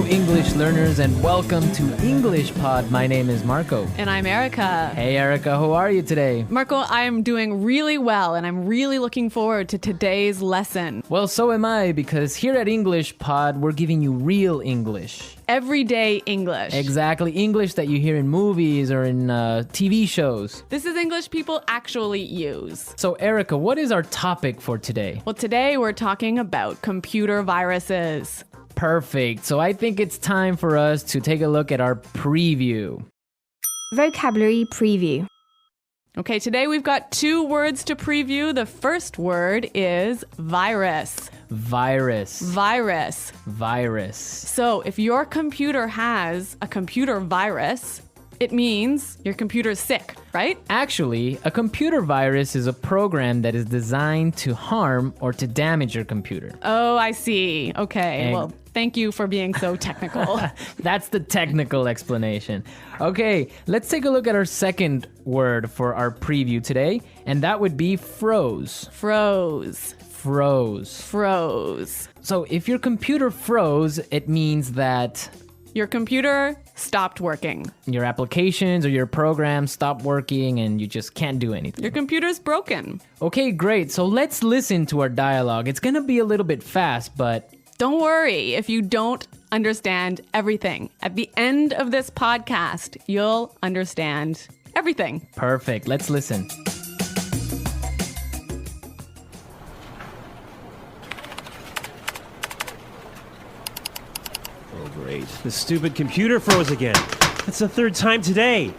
Hello, English learners, and welcome to English Pod. My name is Marco. And I'm Erica. Hey, Erica, how are you today? Marco, I am doing really well, and I'm really looking forward to today's lesson. Well, so am I, because here at English Pod, we're giving you real English. Everyday English. Exactly, English that you hear in movies or in TV shows. This is English people actually use. So, Erica, what is our topic for today? Well, today we're talking about computer viruses. Perfect. So I think it's time for us to take a look at our preview. Vocabulary preview. Okay, today we've got two words to preview. The first word is virus. Virus. Virus. Virus. So if your computer has a computer virus, it means your computer's sick, right? Actually, a computer virus is a program that is designed to harm or to damage your computer. Oh, I see. Okay, well, thank you for being so technical. That's the technical explanation. Okay, let's take a look at our second word for our preview today, and that would be froze. Froze. Froze. Froze. So if your computer froze, it means that your computer stopped working. your applications or your programs stop working and you just can't do anything. Your computer's broken. Okay, great. So let's listen to our dialogue. It's gonna be a little bit fast, but Don't worry if you don't understand everything. At the end of this podcast, you'll understand everything. perfect. Let's listen. Oh, great. The stupid computer froze again. That's the third time today.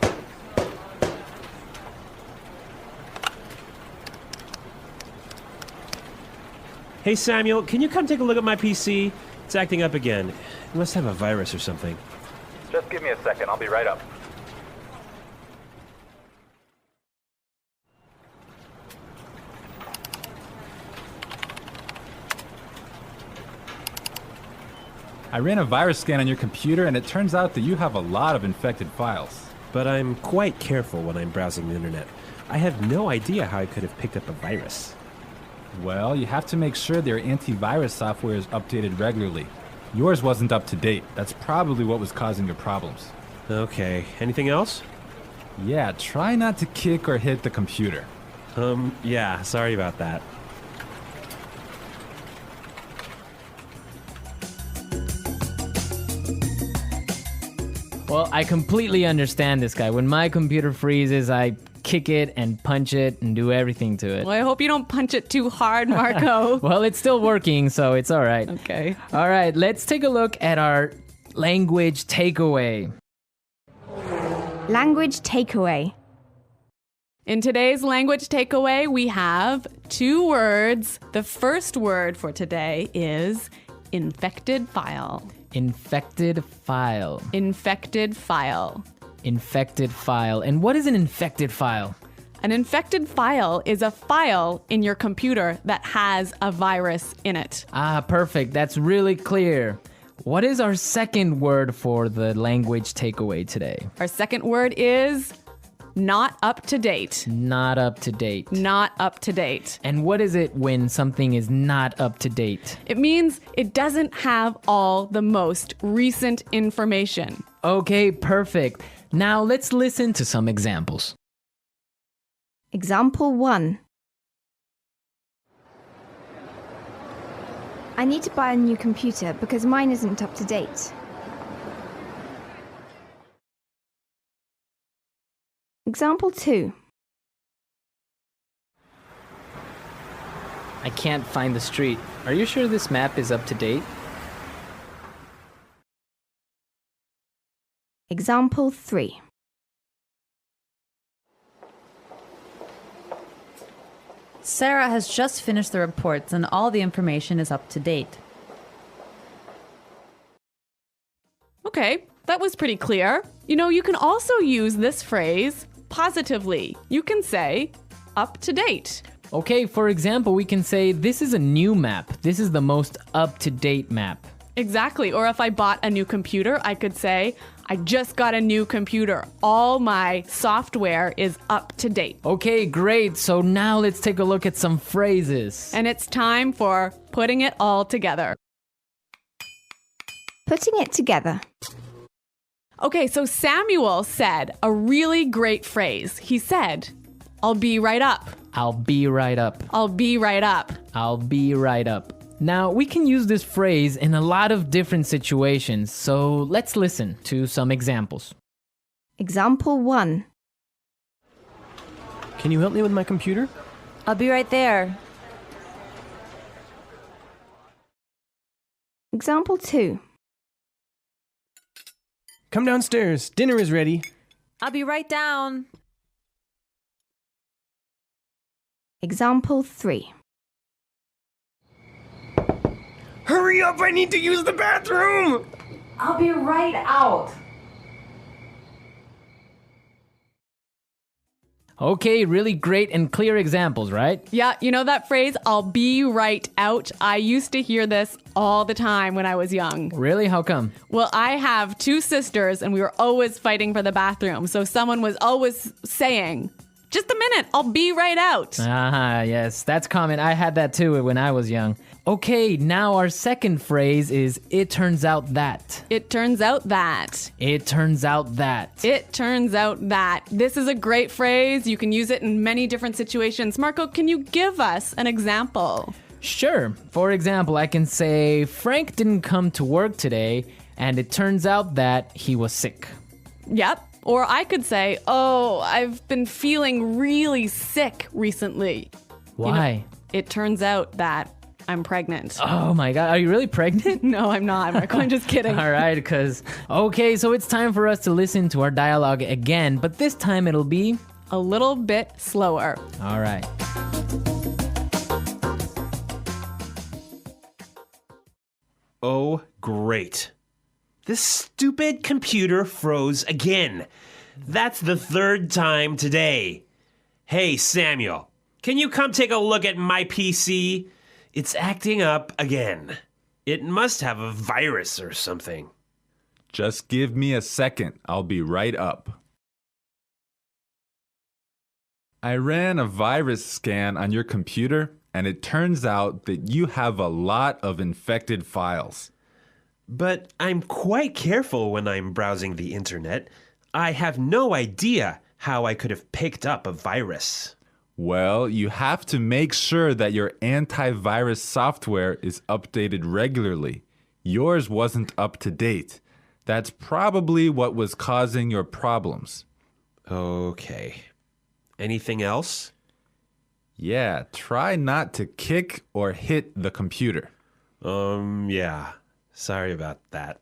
Hey, Samuel, can you come take a look at my PC? It's acting up again. It must have a virus or something. Just give me a second. I'll be right up. I ran a virus scan on your computer and it turns out that you have a lot of infected files. But I'm quite careful when I'm browsing the internet. I have no idea how I could have picked up a virus. Well, you have to make sure their antivirus software is updated regularly. Yours wasn't up to date. That's probably what was causing your problems. Okay, anything else? Yeah, try not to kick or hit the computer. Yeah, sorry about that. Well, I completely understand this guy. When my computer freezes, I kick it and punch it and do everything to it. Well, I hope you don't punch it too hard, Marco. Well, it's still working, so it's all right. Okay. All right, let's take a look at our language takeaway. Language takeaway. In today's language takeaway, we have two words. The first word for today is infected file. Infected file. Infected file. Infected file. And what is an infected file? An infected file is a file in your computer that has a virus in it. Ah, perfect. That's really clear. What is our second word for the language takeaway today? Our second word is not up to date. Not up to date. Not up to date. And what is it when something is not up to date? It means it doesn't have all the most recent information. Okay, perfect. Now let's listen to some examples. Example 1. I need to buy a new computer because mine isn't up to date. Example 2. I can't find the street. Are you sure this map is up to date? Example 3. Sarah has just finished the reports and all the information is up to date. Okay, that was pretty clear. You know, you can also use this phrase positively. You can say, up to date. Okay, for example, we can say, this is a new map. This is the most up-to-date map. Exactly. Or if I bought a new computer, I could say, I just got a new computer. All my software is up to date. Okay, great. So now let's take a look at some phrases. And it's time for putting it all together. Putting it together. Okay, so Samuel said a really great phrase. He said, I'll be right up. I'll be right up. I'll be right up. I'll be right up. Now, we can use this phrase in a lot of different situations, so let's listen to some examples. Example 1. Can you help me with my computer? I'll be right there. Example 2. Come downstairs. Dinner is ready. I'll be right down. Example 3. Hurry up! I need to use the bathroom! I'll be right out. Okay, really great and clear examples, right? Yeah, you know that phrase, I'll be right out? I used to hear this all the time when I was young. Really? How come? Well, I have 2 sisters and we were always fighting for the bathroom. So someone was always saying, just a minute, I'll be right out. Ah, yes, that's common. I had that too when I was young. Okay, now our second phrase is, it turns out that. It turns out that. It turns out that. It turns out that. This is a great phrase. You can use it in many different situations. Marco, can you give us an example? Sure. For example, I can say, Frank didn't come to work today, and it turns out that he was sick. Yep. Or I could say, oh, I've been feeling really sick recently. Why? It turns out that I'm pregnant. Oh my God, are you really pregnant? No, I'm not, Marco. I'm just kidding. All right, okay, so it's time for us to listen to our dialogue again, but this time it'll be A little bit slower. all right. Oh, great. This stupid computer froze again. That's the 3rd time today. Hey, Samuel, can you come take a look at my PC? It's acting up again. It must have a virus or something. Just give me a second. I'll be right up. I ran a virus scan on your computer, and it turns out that you have a lot of infected files. But I'm quite careful when I'm browsing the internet. I have no idea how I could have picked up a virus. Well, you have to make sure that your antivirus software is updated regularly. Yours wasn't up to date. That's probably what was causing your problems. Okay. Anything else? Yeah, try not to kick or hit the computer. Yeah. Sorry about that.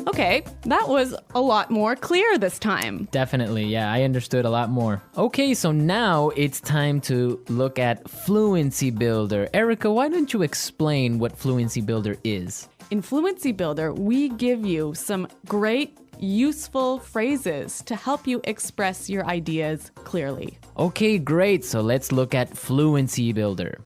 Okay, that was a lot more clear this time. Definitely, yeah, I understood a lot more. Okay, so now it's time to look at Fluency Builder. Erica, why don't you explain what Fluency Builder is? In Fluency Builder, we give you some great, useful phrases to help you express your ideas clearly. Okay, great, so let's look at Fluency Builder.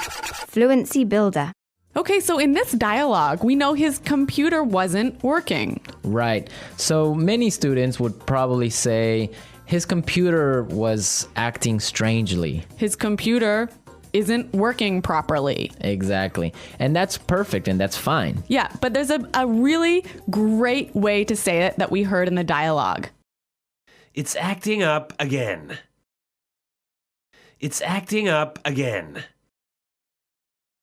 Fluency Builder. Okay, so in this dialogue, we know his computer wasn't working. Right, so many students would probably say his computer was acting strangely. His computer isn't working properly. Exactly, and that's perfect and that's fine. Yeah, but there's a really great way to say it that we heard in the dialogue. It's acting up again. It's acting up again.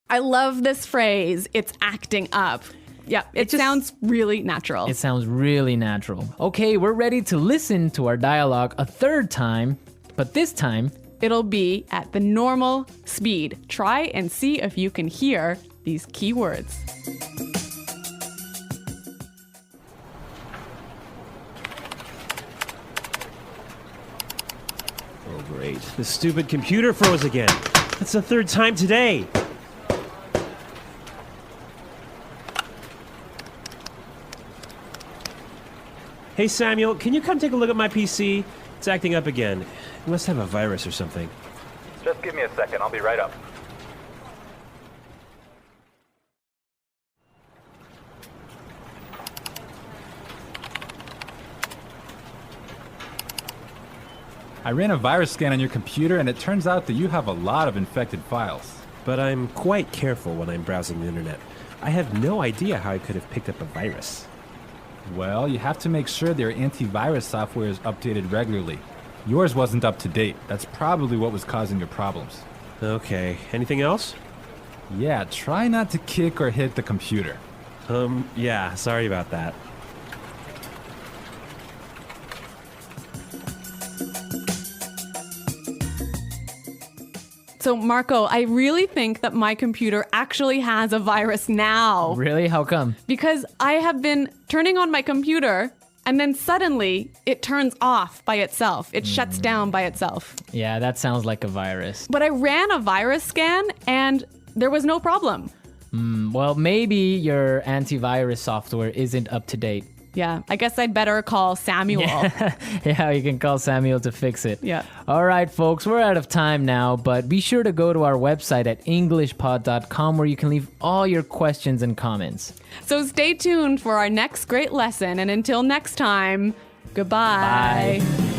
I love this phrase, it's acting up. Yeah, it sounds really natural. It sounds really natural. Okay, we're ready to listen to our dialogue a 3rd time, but this time, it'll be at the normal speed. Try and see if you can hear these key words. Oh, great. The stupid computer froze again. That's the 3rd time today. Hey, Samuel, can you come take a look at my PC? It's acting up again. It must have a virus or something. Just give me a second. I'll be right up. I ran a virus scan on your computer, and it turns out that you have a lot of infected files. but I'm quite careful when I'm browsing the internet. I have no idea how I could have picked up a virus. Well, you have to make sure their antivirus software is updated regularly. Yours wasn't up to date. That's probably what was causing your problems. Okay, anything else? Yeah, try not to kick or hit the computer. Yeah, sorry about that. So, Marco, I really think that my computer actually has a virus now. Really? How come? Because I have been turning on my computer and then suddenly it turns off by itself. It shuts down by itself. Yeah, that sounds like a virus. But I ran a virus scan and there was no problem. Well, maybe your antivirus software isn't up to date. Yeah, I guess I'd better call Samuel. Yeah, you can call Samuel to fix it. Yeah. All right, folks, we're out of time now, but be sure to go to our website at englishpod.com where you can leave all your questions and comments. So stay tuned for our next great lesson. And until next time, goodbye. Bye.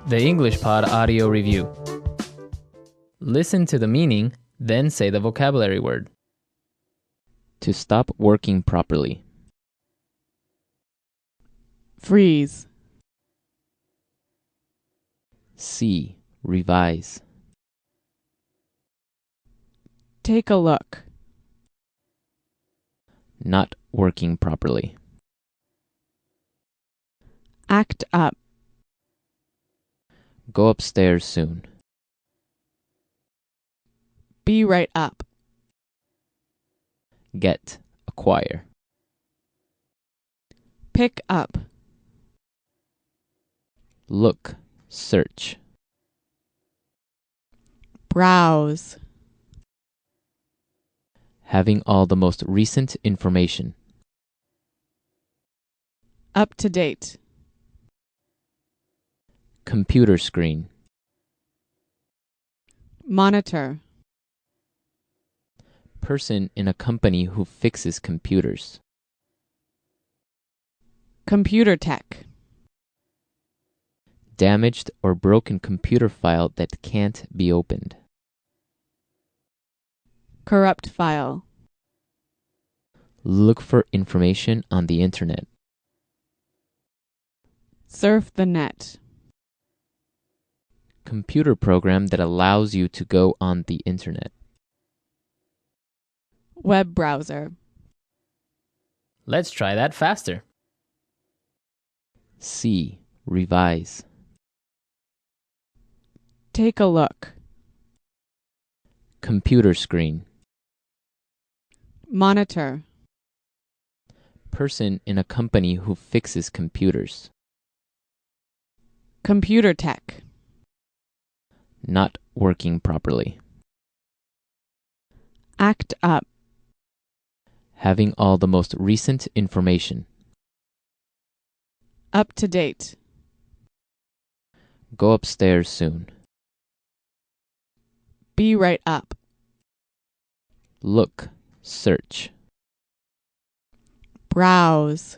The English Pod Audio Review. Listen to the meaning, then say the vocabulary word. To stop working properly. Freeze. See, revise. Take a look. Not working properly. Act up. Go upstairs soon. Be right up. Get, acquire. Pick up. Look, search. Browse. Having all the most recent information. Up to date. Computer screen. Monitor. Person in a company who fixes computers. Computer tech. Damaged or broken computer file that can't be opened. Corrupt file. Look for information on the internet. Surf the net. Computer program that allows you to go on the internet. Web browser. Let's try that faster. See, revise. Take a look. Computer screen. Monitor. Person in a company who fixes computers. Computer tech. Not working properly. Act up. Having all the most recent information. Up to date. Go upstairs soon. Be right up. Look, search. Browse.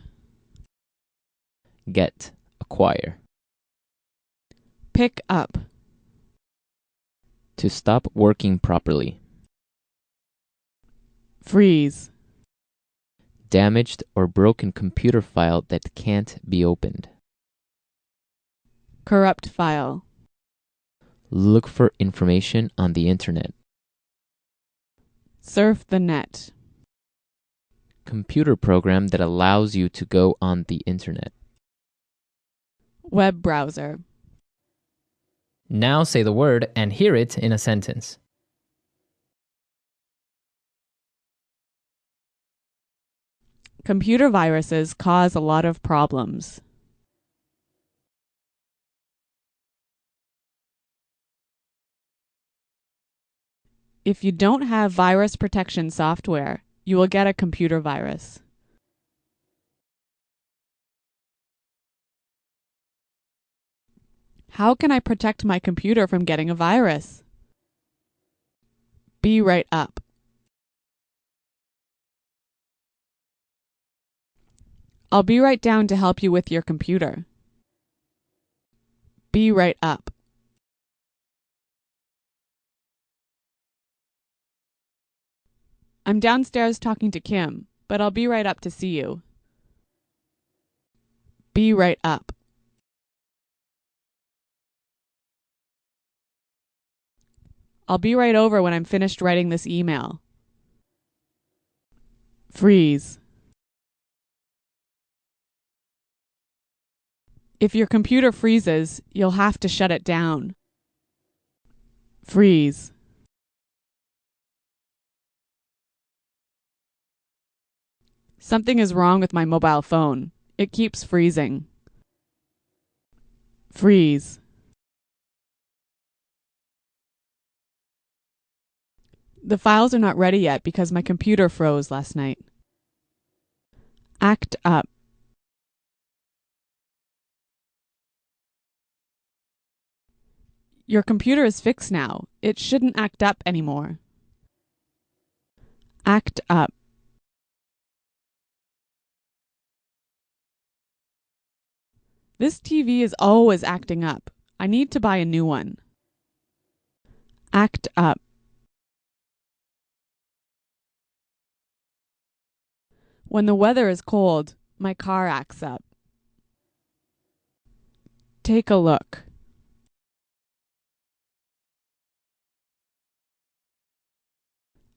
Get, acquire. Pick up. To stop working properly. Freeze. Damaged or broken computer file that can't be opened. Corrupt file. Look for information on the internet. Surf the net. Computer program that allows you to go on the internet. Web browser. Now say the word and hear it in a sentence. Computer viruses cause a lot of problems. If you don't have virus protection software, you will get a computer virus. How can I protect my computer from getting a virus? Be right up. I'll be right down to help you with your computer. Be right up. I'm downstairs talking to Kim, but I'll be right up to see you. Be right up. I'll be right over when I'm finished writing this email. Freeze. If your computer freezes, you'll have to shut it down. Freeze. Something is wrong with my mobile phone. It keeps freezing. Freeze. The files are not ready yet because my computer froze last night. Act up. Your computer is fixed now. It shouldn't act up anymore. Act up. This TV is always acting up. I need to buy a new one. Act up. When the weather is cold, my car acts up. Take a look.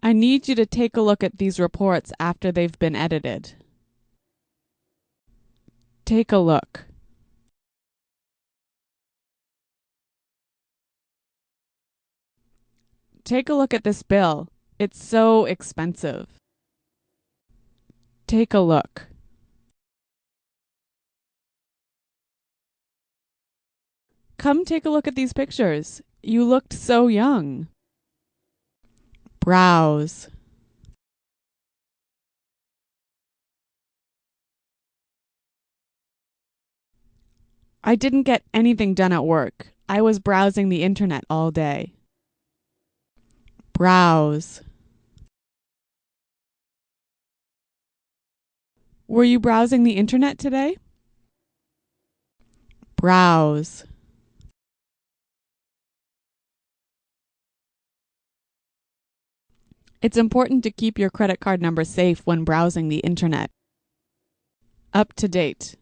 I need you to take a look at these reports after they've been edited. Take a look. Take a look at this bill. It's so expensive. Take a look. Come take a look at these pictures. You looked so young. Browse. I didn't get anything done at work. I was browsing the internet all day. Browse. Were you browsing the internet today? Browse. It's important to keep your credit card number safe when browsing the internet. Up to date.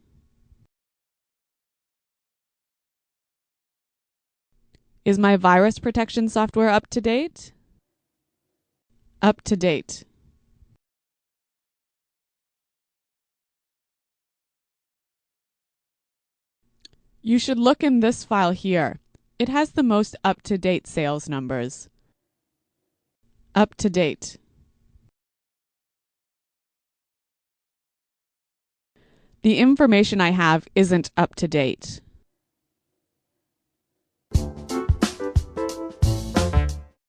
Is my virus protection software up to date? Up to date. You should look in this file here. It has the most up-to-date sales numbers. Up to date. The information I have isn't up to date.